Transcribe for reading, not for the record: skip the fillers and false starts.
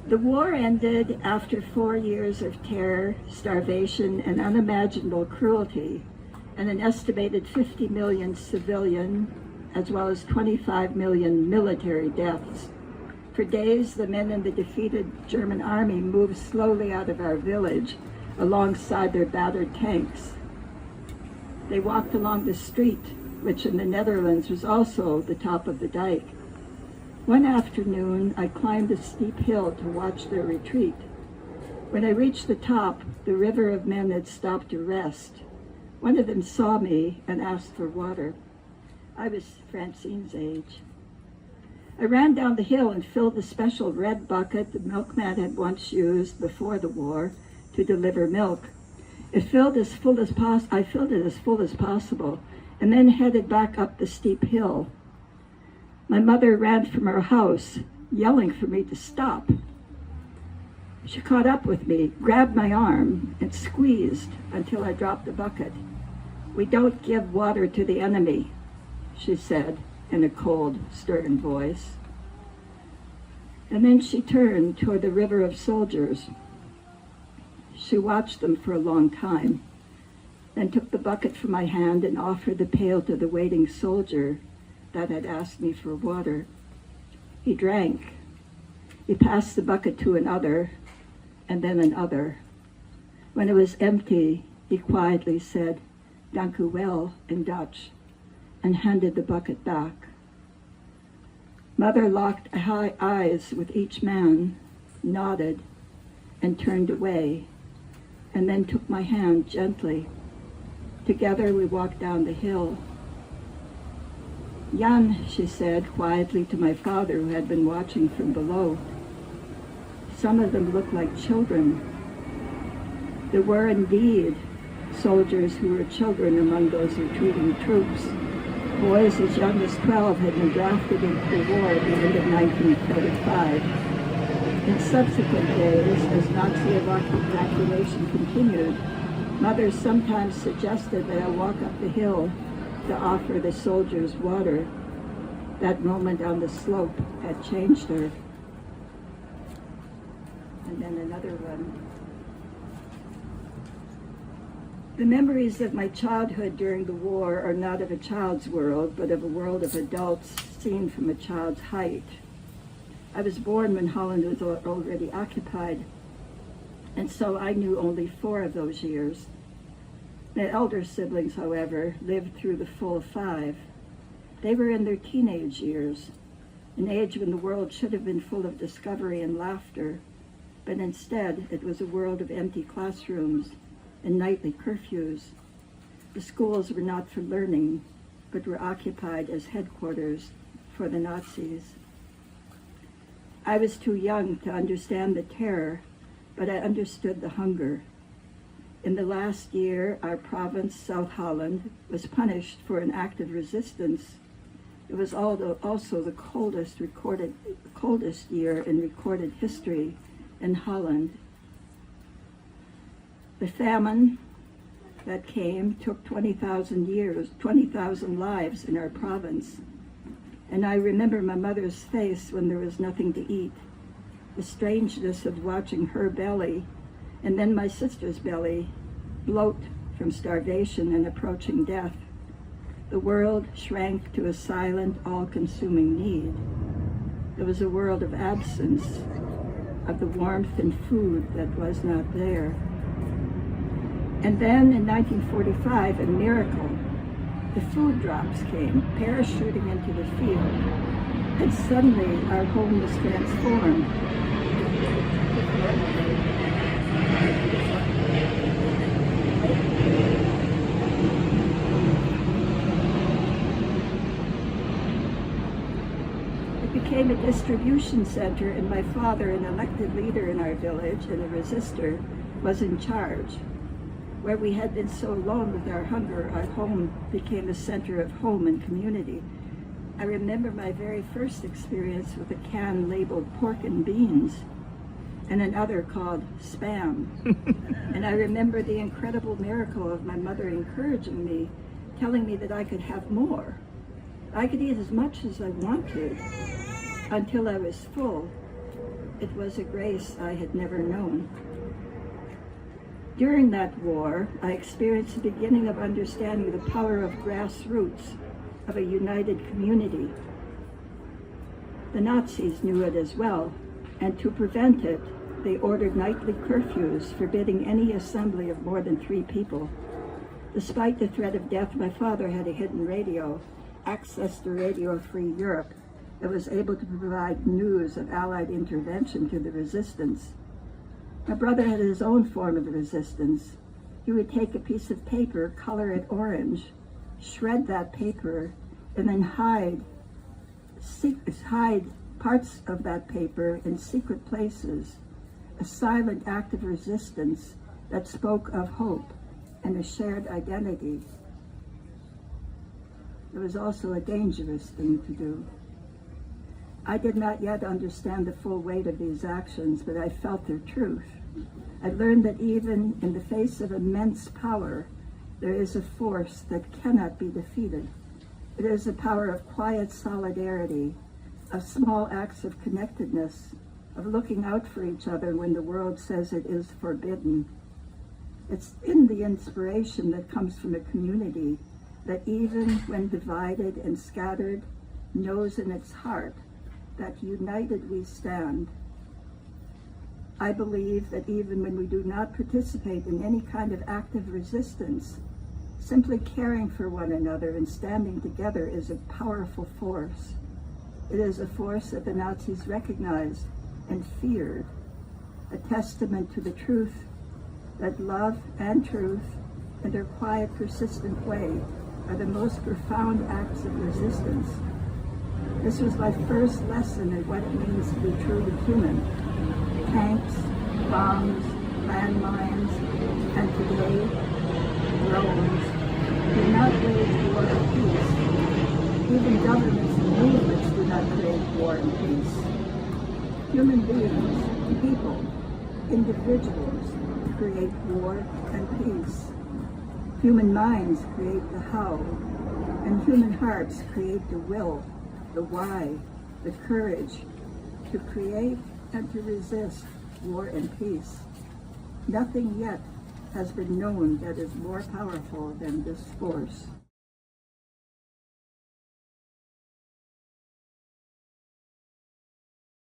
The war ended after 4 years of terror, starvation, and unimaginable cruelty, and an estimated 50 million civilian, as well as 25 million military deaths. For days, the men in the defeated German army moved slowly out of our village alongside their battered tanks. They walked along the street, which in the Netherlands was also the top of the dike. One afternoon, I climbed a steep hill to watch their retreat. When I reached the top, the river of men had stopped to rest. One of them saw me and asked for water. I was Francine's age. I ran down the hill and filled the special red bucket the milkman had once used before the war to deliver milk. I filled it as full as possible, and then headed back up the steep hill. My mother ran from her house, yelling for me to stop. She caught up with me, grabbed my arm, and squeezed until I dropped the bucket. "We don't give water to the enemy," she said in a cold, stern voice. And then she turned toward the river of soldiers. She watched them for a long time, then took the bucket from my hand and offered the pail to the waiting soldier that had asked me for water. He drank. He passed the bucket to another, and then another. When it was empty, he quietly said, "Dank u wel," in Dutch, and handed the bucket back. Mother locked eyes with each man, nodded, and turned away, and then took my hand gently. Together we walked down the hill. "Jan," she said quietly to my father, who had been watching from below. Some of them looked like children. There were indeed soldiers who were children among those retreating troops. Boys as young as 12 had been drafted into the war at the end of 1945. In subsequent days, as Nazi evacuation continued, mothers sometimes suggested that I walk up the hill to offer the soldiers water. That moment on the slope had changed her. And then another one. The memories of my childhood during the war are not of a child's world, but of a world of adults seen from a child's height. I was born when Holland was already occupied, and so I knew only 4 of those years. My elder siblings, however, lived through the full 5. They were in their teenage years, an age when the world should have been full of discovery and laughter, but instead it was a world of empty classrooms and nightly curfews. The schools were not for learning, but were occupied as headquarters for the Nazis. I was too young to understand the terror, but I understood the hunger. In the last year, our province, South Holland, was punished for an act of resistance. It was also the coldest year in recorded history in Holland. The famine that came took 20,000 lives in our province. And I remember my mother's face when there was nothing to eat, the strangeness of watching her belly, and then my sister's belly, bloat from starvation and approaching death. The world shrank to a silent, all-consuming need. It was a world of absence, of the warmth and food that was not there. And then in 1945, a miracle. The food drops came, parachuting into the field, and suddenly our home was transformed. It became a distribution center, and my father, an elected leader in our village and a resistor, was in charge. Where we had been so alone with our hunger, our home became a center of home and community. I remember my very first experience with a can labeled pork and beans and another called Spam. And I remember the incredible miracle of my mother encouraging me, telling me that I could have more. I could eat as much as I wanted until I was full. It was a grace I had never known. During that war, I experienced the beginning of understanding the power of grassroots, of a united community. The Nazis knew it as well, and to prevent it, they ordered nightly curfews forbidding any assembly of more than 3 people. Despite the threat of death, my father had a hidden radio, access to Radio Free Europe, that was able to provide news of Allied intervention to the resistance. My brother had his own form of resistance. He would take a piece of paper, color it orange, shred that paper, and then hide parts of that paper in secret places, a silent act of resistance that spoke of hope and a shared identity. It was also a dangerous thing to do. I did not yet understand the full weight of these actions, but I felt their truth. I learned that even in the face of immense power, there is a force that cannot be defeated. It is a power of quiet solidarity, of small acts of connectedness, of looking out for each other when the world says it is forbidden. It's in the inspiration that comes from a community that even when divided and scattered, knows in its heart that united we stand. I believe that even when we do not participate in any kind of active resistance, simply caring for one another and standing together is a powerful force. It is a force that the Nazis recognized and feared, a testament to the truth that love and truth, in their quiet, persistent way, are the most profound acts of resistance. This was my first lesson in what it means to be truly human. Tanks, bombs, landmines, and today, drones do not wage war and peace. Even governments and movements do not create war and peace. Human beings, people, individuals create war and peace. Human minds create the how, and human hearts create the will, the why, the courage to create and to resist war and peace. Nothing yet has been known that is more powerful than this force.